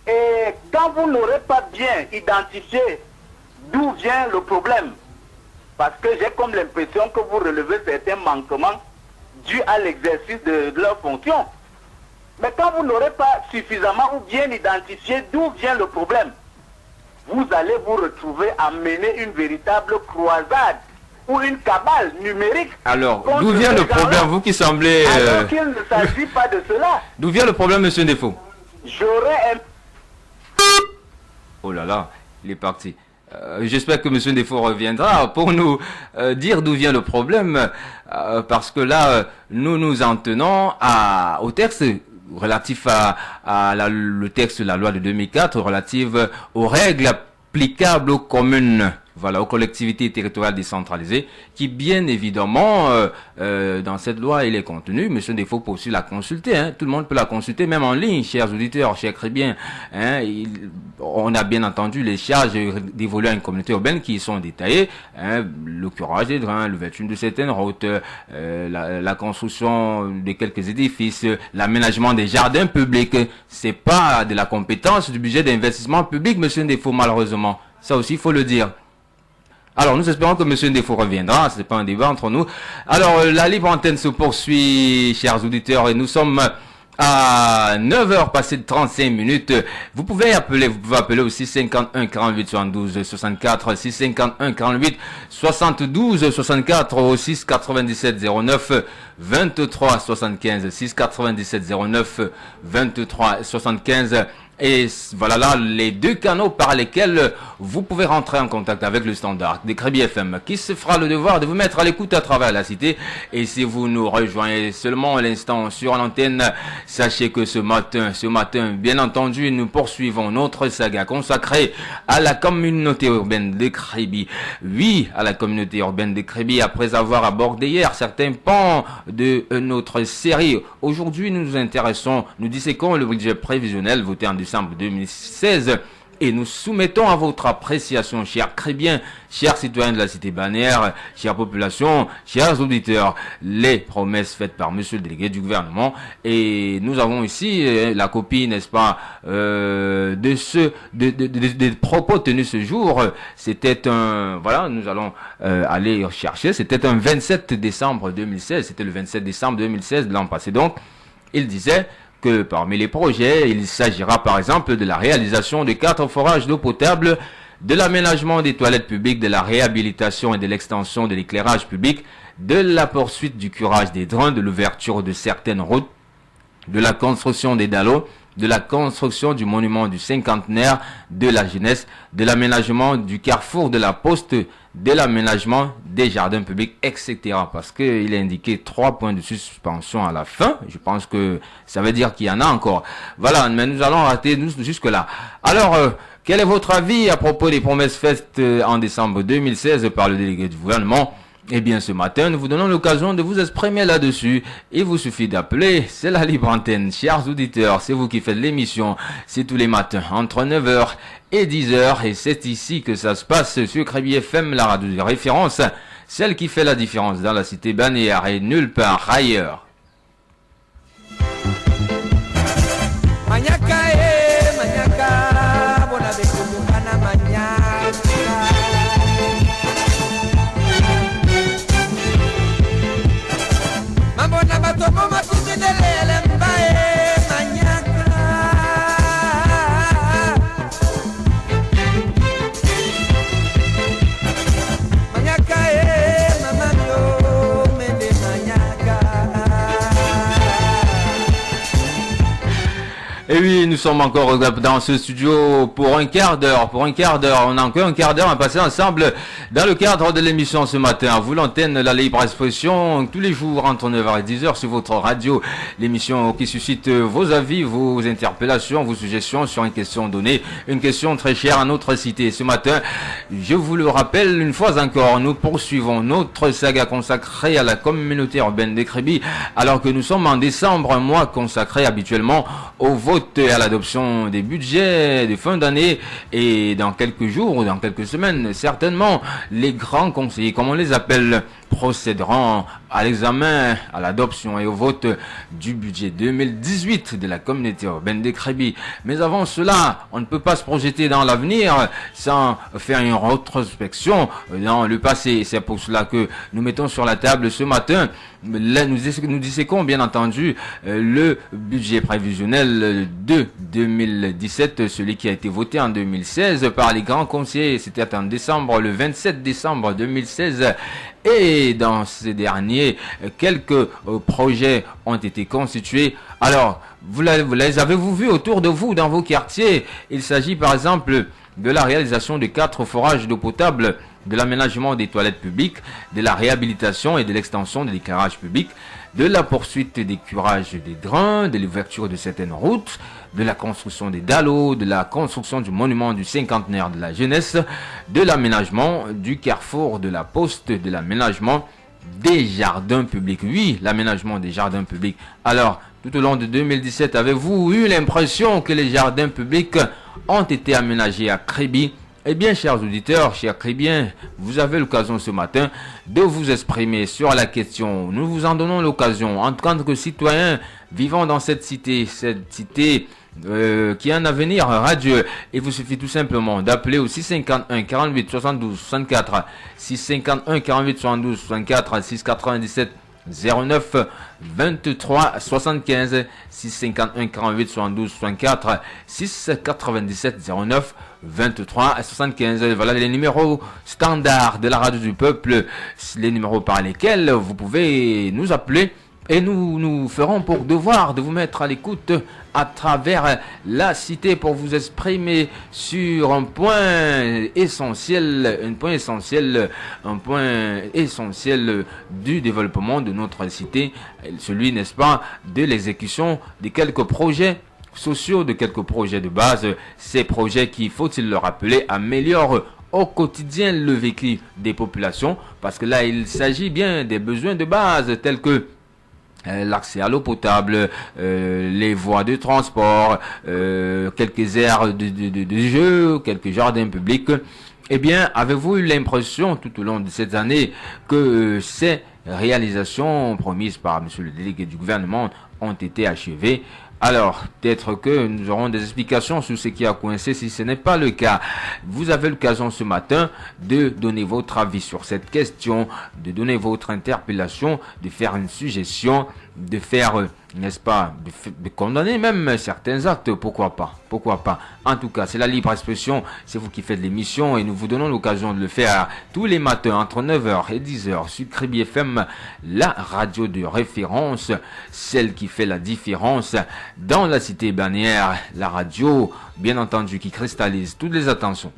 Et quand vous n'aurez pas bien identifié d'où vient le problème, parce que j'ai comme l'impression que vous relevez certains manquements dus à l'exercice de leur fonction. Mais quand vous n'aurez pas suffisamment ou bien identifié d'où vient le problème, vous allez vous retrouver à mener une véritable croisade ou une cabale numérique. Alors, d'où vient le problème, vous qui semblez... Alors qu'il ne s'agit pas de cela. D'où vient le problème, monsieur Ndefo? J'aurais un... Oh là là, il est parti. J'espère que monsieur Ndefo reviendra pour nous dire d'où vient le problème, parce que là, nous nous en tenons au texte relatif le texte de la loi de 2004 relative aux règles applicables aux communes. Voilà, aux collectivités territoriales décentralisées, qui bien évidemment, dans cette loi, il est contenu. Monsieur Ndefo peut aussi la consulter, hein. Tout le monde peut la consulter, même en ligne, chers auditeurs, chers crébiens. Hein. On a bien entendu les charges dévolues à une communauté urbaine qui sont détaillées, hein. Le curage des drains, l'ouverture de certaines routes, la construction de quelques édifices, l'aménagement des jardins publics. C'est pas de la compétence du budget d'investissement public, monsieur Ndefo, malheureusement. Ça aussi, il faut le dire. Alors, nous espérons que monsieur Ndefo reviendra, c'est pas un débat entre nous. Alors, la libre antenne se poursuit, chers auditeurs, et nous sommes à 9h passées de 35 minutes. Vous pouvez appeler aussi 51 48 72 64, 651 48 72 64, au 6 97 09 23 75, 6 97 09 23 75. Et voilà là les deux canaux par lesquels vous pouvez rentrer en contact avec le standard des Crébi FM, qui se fera le devoir de vous mettre à l'écoute à travers la cité. Et si vous nous rejoignez seulement à l'instant sur l'antenne, sachez que ce matin, bien entendu, nous poursuivons notre saga consacrée à la communauté urbaine de Crébi. Oui, à la communauté urbaine de Crébi, après avoir abordé hier certains pans de notre série. Aujourd'hui, nous nous intéressons, nous disséquons le budget prévisionnel voté en décembre 2016 et nous soumettons à votre appréciation, chers crébiens, chers citoyens de la cité balnéaire, chère population, chers auditeurs, les promesses faites par monsieur le délégué du gouvernement. Et nous avons ici la copie, n'est-ce pas, des propos tenus ce jour. C'était voilà, nous allons aller chercher, c'était un 27 décembre 2016, c'était le 27 décembre 2016 de l'an passé. Donc, il disait que parmi les projets, il s'agira par exemple de la réalisation de 4 forages d'eau potable, de l'aménagement des toilettes publiques, de la réhabilitation et de l'extension de l'éclairage public, de la poursuite du curage des drains, de l'ouverture de certaines routes, de la construction des dallos, de la construction du monument du cinquantenaire de la jeunesse, de l'aménagement du carrefour de la poste, de l'aménagement des jardins publics, etc. Parce qu'il est indiqué 3 points de suspension à la fin. Je pense que ça veut dire qu'il y en a encore. Voilà, mais nous allons rater jusque-là. Alors, quel est votre avis à propos des promesses faites en décembre 2016 par le délégué du gouvernement ? Eh bien, ce matin, nous vous donnons l'occasion de vous exprimer là-dessus. Il vous suffit d'appeler, c'est la libre antenne. Chers auditeurs, c'est vous qui faites l'émission. C'est tous les matins, entre 9h et 10h. Et c'est ici que ça se passe sur Crébi FM, la radio de référence. Celle qui fait la différence dans la cité balnéaire et nulle part ailleurs. Et oui, nous sommes encore dans ce studio pour un quart d'heure. On a encore un quart d'heure à passer ensemble dans le cadre de l'émission ce matin. À vous l'antenne, la libre expression, tous les jours entre 9h et 10h sur votre radio. L'émission qui suscite vos avis, vos interpellations, vos suggestions sur une question donnée. Une question très chère à notre cité. Ce matin, je vous le rappelle une fois encore, nous poursuivons notre saga consacrée à la communauté urbaine des Crébi, alors que nous sommes en décembre, un mois consacré habituellement au vote et à l'adoption des budgets de fin d'année, et dans quelques jours ou dans quelques semaines, certainement, les grands conseillers, comme on les appelle, procéderont à l'examen, à l'adoption et au vote du budget 2018 de la communauté urbaine des Crébi. Mais avant cela, on ne peut pas se projeter dans l'avenir sans faire une rétrospection dans le passé. C'est pour cela que nous mettons sur la table ce matin, là, nous disséquons bien entendu le budget prévisionnel de 2017, celui qui a été voté en 2016 par les grands conseillers. C'était en décembre, le 27 décembre 2016. Et dans ces derniers, quelques projets ont été constitués. Alors, vous les avez-vous vus autour de vous, dans vos quartiers? Il s'agit par exemple de la réalisation de 4 forages d'eau potable, de l'aménagement des toilettes publiques, de la réhabilitation et de l'extension de l'éclairage public, de la poursuite des curages des drains, de l'ouverture de certaines routes, de la construction des dallos, de la construction du monument du cinquantenaire de la jeunesse, de l'aménagement du carrefour de la poste, de l'aménagement des jardins publics. Oui, l'aménagement des jardins publics. Alors, tout au long de 2017, avez-vous eu l'impression que les jardins publics ont été aménagés à Crébi? Eh bien, chers auditeurs, chers Crébiens, vous avez l'occasion ce matin de vous exprimer sur la question. Nous vous en donnons l'occasion en tant que citoyens vivant dans cette cité qui a un avenir radieux. Il vous suffit tout simplement d'appeler au 651 48 72 64, 651 48 72 64, 697 09 23 75, 651 48 72 64, 697 09 23 75. Voilà les numéros standards de la radio du peuple, les numéros par lesquels vous pouvez nous appeler. Et nous ferons pour devoir de vous mettre à l'écoute à travers la cité pour vous exprimer sur un point essentiel du développement de notre cité, celui, n'est-ce pas, de l'exécution de quelques projets sociaux, de quelques projets de base, ces projets qui, faut-il le rappeler, améliorent au quotidien le vécu des populations, parce que là, il s'agit bien des besoins de base tels que l'accès à l'eau potable, les voies de transport, quelques aires de jeu, quelques jardins publics. Eh bien, avez-vous eu l'impression tout au long de cette année que ces réalisations promises par monsieur le délégué du gouvernement ont été achevées? Alors, peut-être que nous aurons des explications sur ce qui a coincé si ce n'est pas le cas. Vous avez l'occasion ce matin de donner votre avis sur cette question, de donner votre interpellation, de faire une suggestion de faire, n'est-ce pas, de condamner même certains actes, pourquoi pas. En tout cas, c'est la libre expression, c'est vous qui faites l'émission et nous vous donnons l'occasion de le faire tous les matins entre 9h et 10h sur Kribi FM, la radio de référence, celle qui fait la différence dans la cité bannière, la radio, bien entendu, qui cristallise toutes les attentions.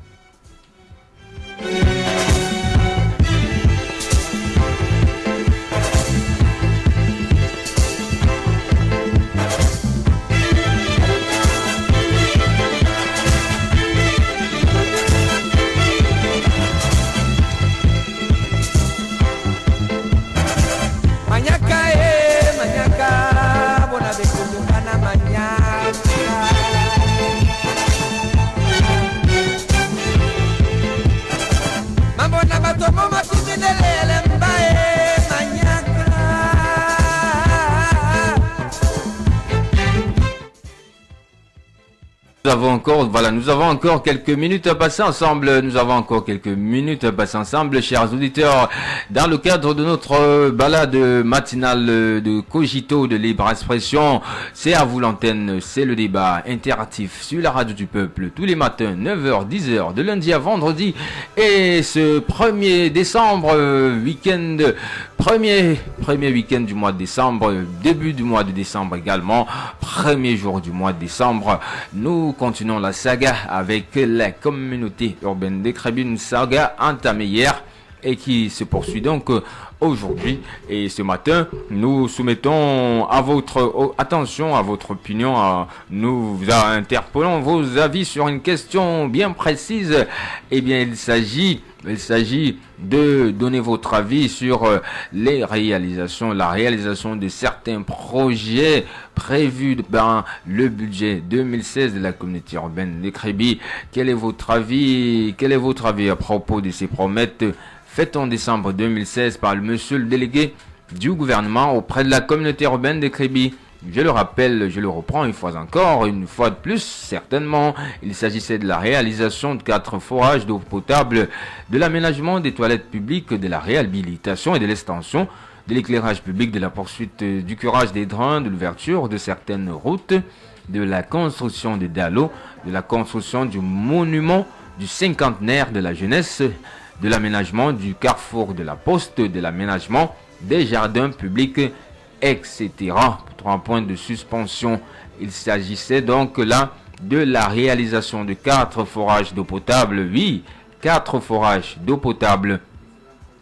Nous avons encore quelques minutes à passer ensemble. Chers auditeurs, dans le cadre de notre balade matinale de Cogito de libre expression. C'est à vous l'antenne, c'est le débat interactif sur la radio du peuple tous les matins, 9h, 10h, de lundi à vendredi. Et ce 1er décembre, premier week-end du mois de décembre, début du mois de décembre également, premier jour du mois de décembre, nous continuons la saga avec la communauté urbaine de Kribi, une saga entamée hier et qui se poursuit donc aujourd'hui. Et ce matin, nous soumettons à votre attention, à votre opinion, nous interpellons vos avis sur une question bien précise. Eh bien, il s'agit de donner votre avis sur la réalisation de certains projets prévus dans le budget 2016 de la communauté urbaine de Kribi. Quel est votre avis à propos de ces promesses faites en décembre 2016 par le monsieur le délégué du gouvernement auprès de la communauté urbaine de Kribi? Je le rappelle, je le reprends une fois de plus, certainement. Il s'agissait de la réalisation de 4 forages d'eau potable, de l'aménagement des toilettes publiques, de la réhabilitation et de l'extension de l'éclairage public, de la poursuite du curage des drains, de l'ouverture de certaines routes, de la construction des dallos, de la construction du monument du cinquantenaire de la jeunesse, de l'aménagement du carrefour de la Poste, de l'aménagement des jardins publics, etc. 3 points de suspension. Il s'agissait donc là de la réalisation de 4 forages d'eau potable. Oui, 4 forages d'eau potable,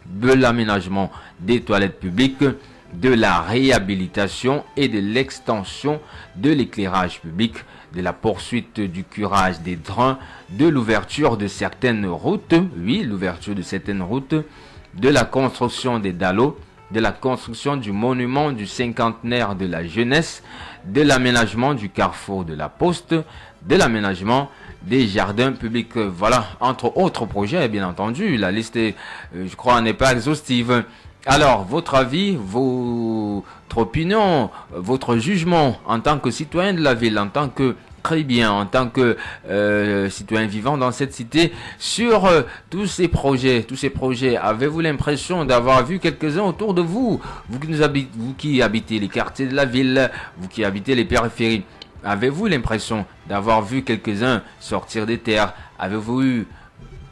de l'aménagement des toilettes publiques, de la réhabilitation et de l'extension de l'éclairage public, de la poursuite du curage des drains, de l'ouverture de certaines routes, de la construction des dallos, de la construction du monument du cinquantenaire de la jeunesse, de l'aménagement du carrefour de la Poste, de l'aménagement des jardins publics. Voilà, entre autres projets, bien entendu. La liste, je crois, n'est pas exhaustive. Alors, votre avis, votre opinion, votre jugement en tant que citoyen de la ville, en tant que Kribien, en tant que citoyen vivant dans cette cité, sur tous ces projets. Avez-vous l'impression d'avoir vu quelques-uns autour de vous, vous qui habitez les quartiers de la ville, vous qui habitez les périphéries? Avez-vous l'impression d'avoir vu quelques-uns sortir des terres? Avez-vous eu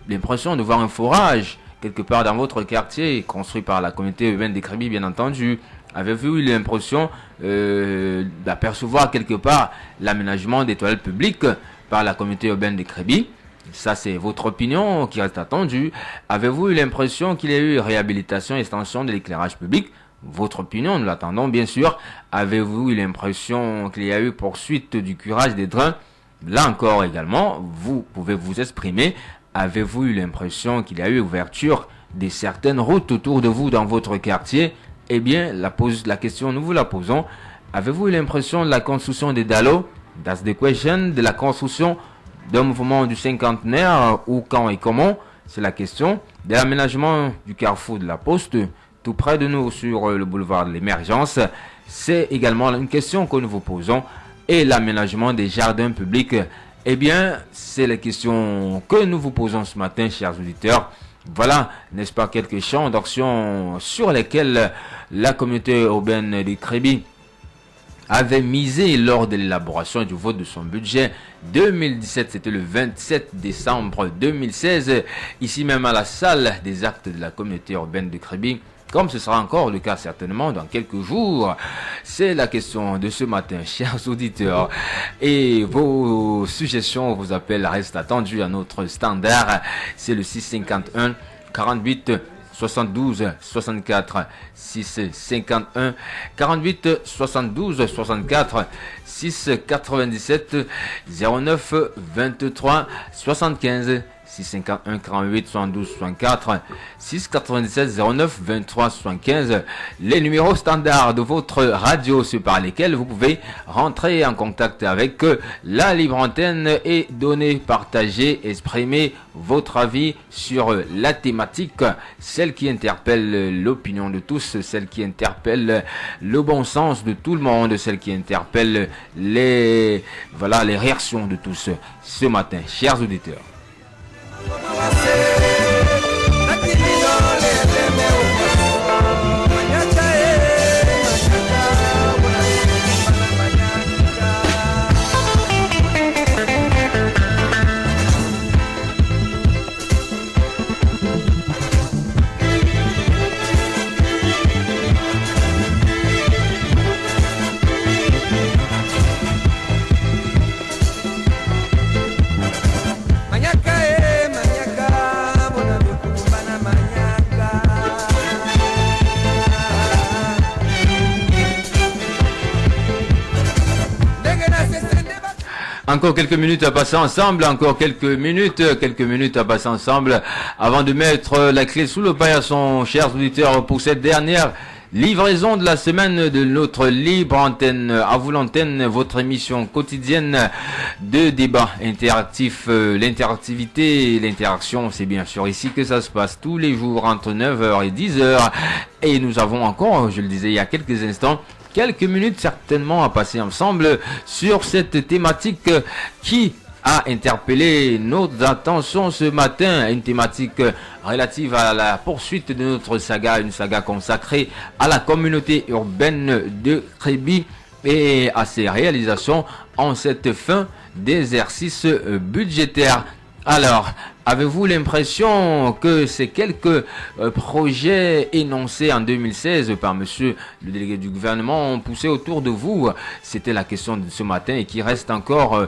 l'impression de voir un forage quelque part dans votre quartier, construit par la communauté urbaine de Kribi, bien entendu? Avez-vous eu l'impression d'apercevoir quelque part l'aménagement des toilettes publiques par la communauté urbaine de Kribi? Ça, c'est votre opinion qui reste attendue. Avez-vous eu l'impression qu'il y a eu réhabilitation et extension de l'éclairage public? Votre opinion, nous l'attendons bien sûr. Avez-vous eu l'impression qu'il y a eu poursuite du curage des drains? Là encore également, vous pouvez vous exprimer. Avez-vous eu l'impression qu'il y a eu ouverture de certaines routes autour de vous dans votre quartier? Eh bien, la question, nous vous la posons. Avez-vous eu l'impression de la construction des dallos? That's the question. De la construction d'un mouvement du cinquantenaire, où, quand et comment? C'est la question. De l'aménagement du carrefour de la Poste, tout près de nous sur le boulevard de l'Émergence. C'est également une question que nous vous posons. Et l'aménagement des jardins publics. Eh bien, c'est la question que nous vous posons ce matin, chers auditeurs. Voilà, n'est-ce pas, quelques champs d'action sur lesquels la communauté urbaine de Kribi avait misé lors de l'élaboration et du vote de son budget 2017. C'était le 27 décembre 2016, ici même à la salle des actes de la communauté urbaine de Kribi, comme ce sera encore le cas certainement dans quelques jours. C'est la question de ce matin, chers auditeurs. Et vos suggestions, vos appels restent attendus à notre standard. C'est le 651 48 72 64 651 48 72 64 697 09 23 75 651 48 72 64 697 09 23 75, les numéros standards de votre radio, ceux par lesquels vous pouvez rentrer en contact avec la libre antenne et donner, partager, exprimer votre avis sur la thématique, celle qui interpelle l'opinion de tous, celle qui interpelle le bon sens de tout le monde, celle qui interpelle les réactions de tous ce matin, chers auditeurs. Encore quelques minutes à passer ensemble, encore quelques minutes à passer ensemble avant de mettre la clé sous le paillasson, chers auditeurs, pour cette dernière livraison de la semaine de notre libre antenne. À vous l'antenne, votre émission quotidienne de débat interactif. L'interactivité, l'interaction, c'est bien sûr ici que ça se passe tous les jours entre 9h et 10h. Et nous avons encore, je le disais il y a quelques instants, quelques minutes certainement à passer ensemble sur cette thématique qui a interpellé notre attention ce matin, une thématique relative à la poursuite de notre saga, une saga consacrée à la communauté urbaine de Kribi et à ses réalisations en cette fin d'exercice budgétaire. Alors, avez-vous l'impression que ces quelques projets énoncés en 2016 par monsieur le délégué du gouvernement ont poussé autour de vous? C'était la question de ce matin et qui reste encore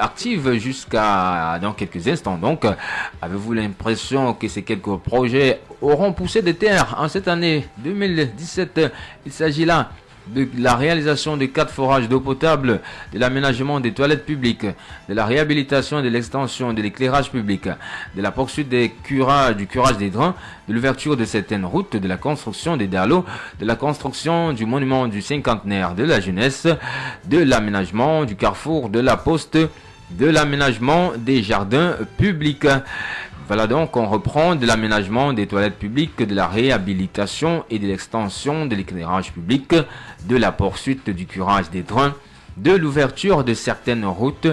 active jusqu'à dans quelques instants. Donc, avez-vous l'impression que ces quelques projets auront poussé de terre en cette année 2017? Il s'agit là de la réalisation de 4 forages d'eau potable, de l'aménagement des toilettes publiques, de la réhabilitation et de l'extension de l'éclairage public, de la poursuite du curage des drains, de l'ouverture de certaines routes, de la construction des dallos, de la construction du monument du cinquantenaire de la jeunesse, de l'aménagement du carrefour de la poste, de l'aménagement des jardins publics. Voilà donc, on reprend de l'aménagement des toilettes publiques, de la réhabilitation et de l'extension de l'éclairage public, de la poursuite du curage des drains, de l'ouverture de certaines routes,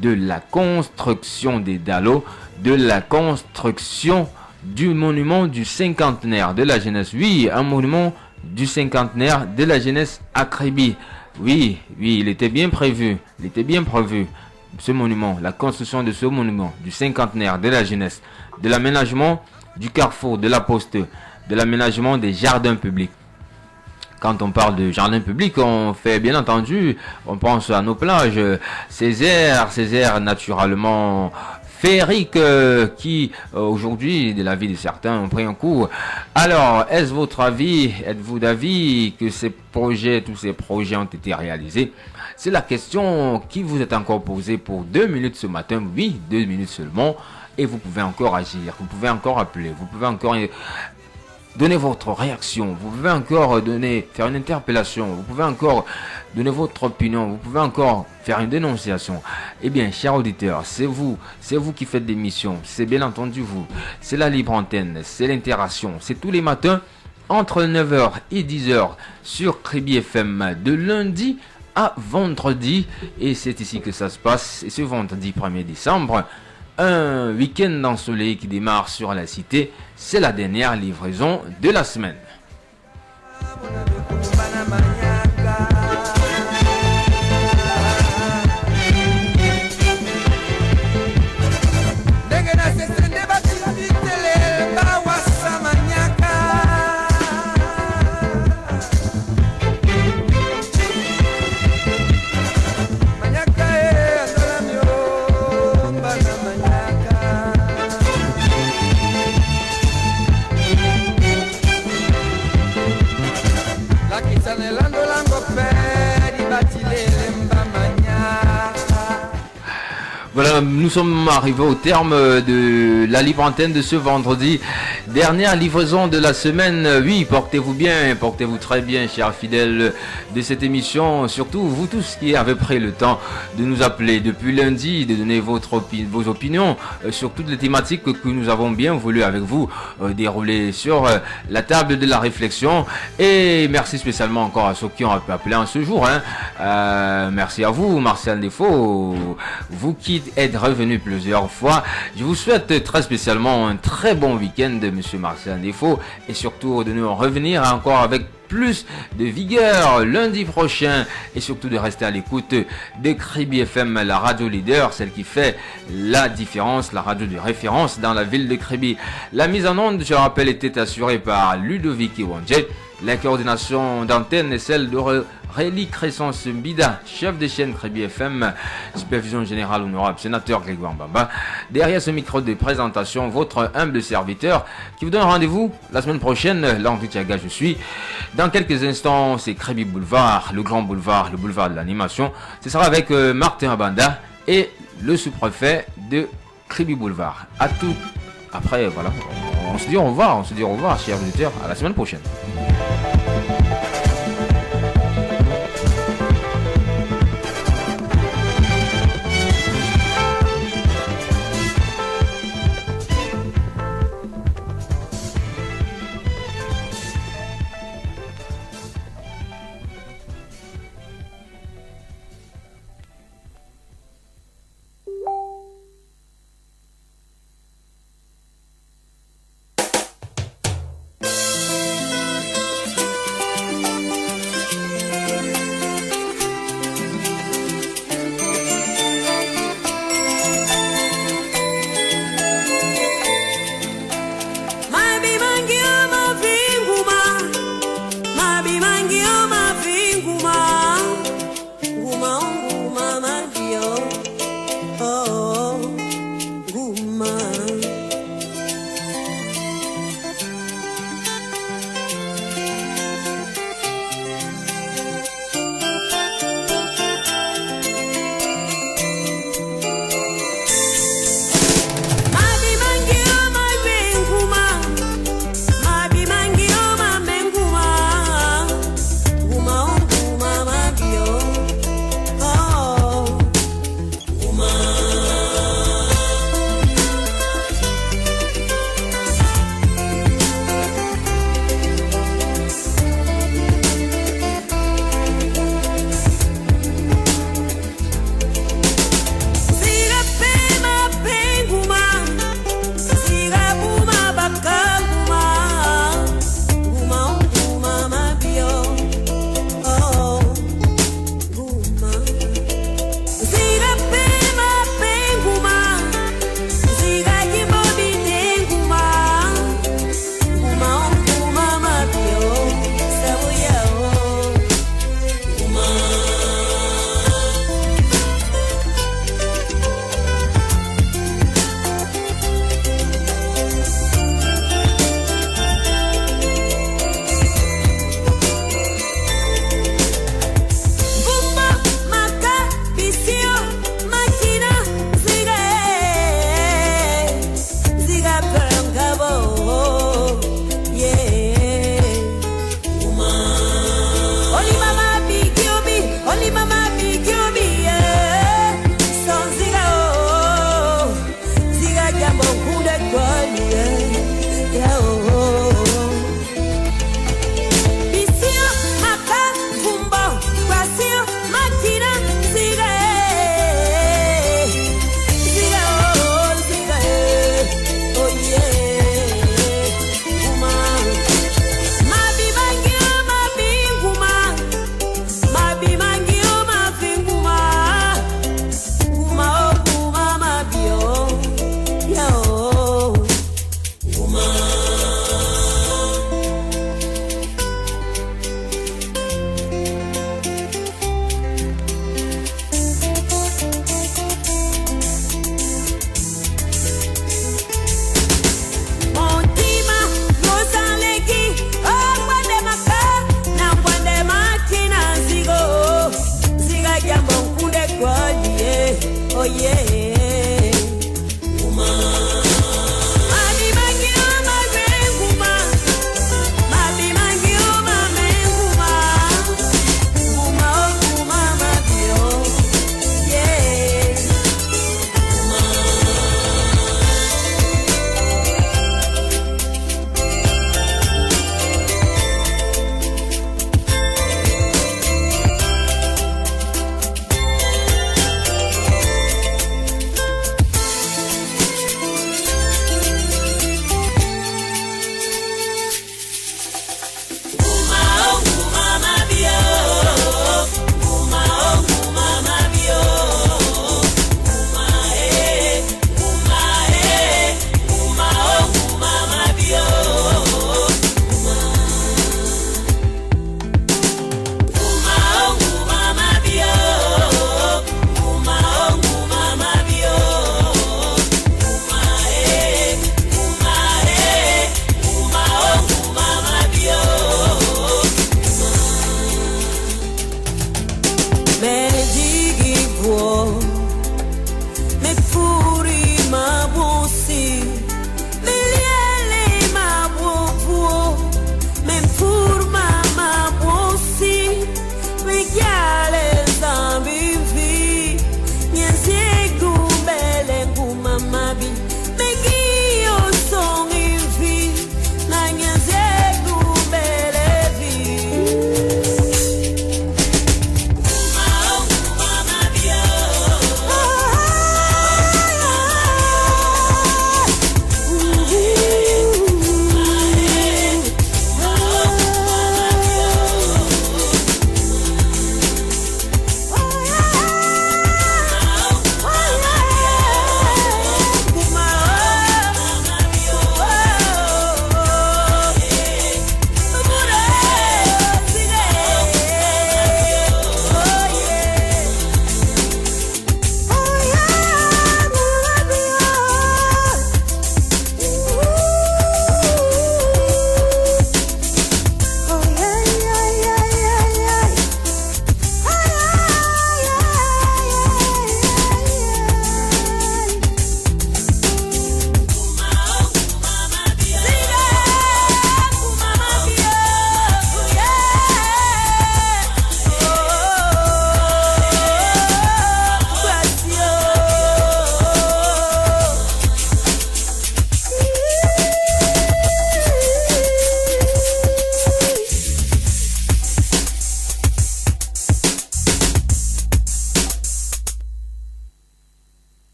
de la construction des dallos, de la construction du monument du cinquantenaire de la jeunesse. Oui, un monument du cinquantenaire de la jeunesse à Kribi. Oui, il était bien prévu. Ce monument, la construction de ce monument du cinquantenaire de la jeunesse, de l'aménagement du carrefour de la poste, de l'aménagement des jardins publics. Quand on parle de jardins publics, on fait bien entendu, on pense à nos plages, ces aires naturellement féeriques qui aujourd'hui, de l'avis de certains, ont pris un coup. Alors, est-ce votre avis, êtes-vous d'avis que tous ces projets ont été réalisés? C'est la question qui vous est encore posée pour 2 minutes ce matin. Oui, 2 minutes seulement. Et vous pouvez encore agir, vous pouvez encore appeler, vous pouvez encore donner votre réaction, vous pouvez encore faire une interpellation, vous pouvez encore donner votre opinion, vous pouvez encore faire une dénonciation. Eh bien, chers auditeurs, c'est vous qui faites des missions, c'est bien entendu vous, c'est la libre antenne, c'est l'interaction, c'est tous les matins entre 9h et 10h sur Kribi FM de lundi à vendredi, et c'est ici que ça se passe. Et ce vendredi 1er décembre, un week-end ensoleillé qui démarre sur la cité, c'est la dernière livraison de la semaine. nous sommes arrivés au terme de la libre antenne de ce vendredi. Dernière livraison de la semaine. Oui, portez-vous bien, portez-vous très bien, chers fidèles de cette émission. Surtout vous tous qui avez pris le temps de nous appeler depuis lundi, de donner vos opinions sur toutes les thématiques que nous avons bien voulu avec vous dérouler sur la table de la réflexion. Et merci spécialement encore à ceux qui ont appelé en ce jour. Merci à vous, Martial Défaut, vous qui êtes revenu plusieurs fois. Je vous souhaite très spécialement un très bon week-end, monsieur Martial Défaut, et surtout de nous revenir encore avec plus de vigueur lundi prochain, et surtout de rester à l'écoute de Kribi FM, la radio leader, celle qui fait la différence, la radio de référence dans la ville de Kribi. La mise en onde, je rappelle, était assurée par Ludovic Iwanje. La coordination d'antenne est celle de Réli Crescence Mbida, chef de chaîne Kribi FM, supervision générale honorable sénateur Grégoire Mbamba. Derrière ce micro de présentation, votre humble serviteur qui vous donne rendez-vous la semaine prochaine. Landry Tiaga, je suis. Dans quelques instants, c'est Kribi Boulevard, le grand boulevard, le boulevard de l'animation. Ce sera avec Martin Abanda et le sous-préfet de Kribi Boulevard. À tout. Après, voilà, on se dit au revoir, chers auditeurs. À la semaine prochaine.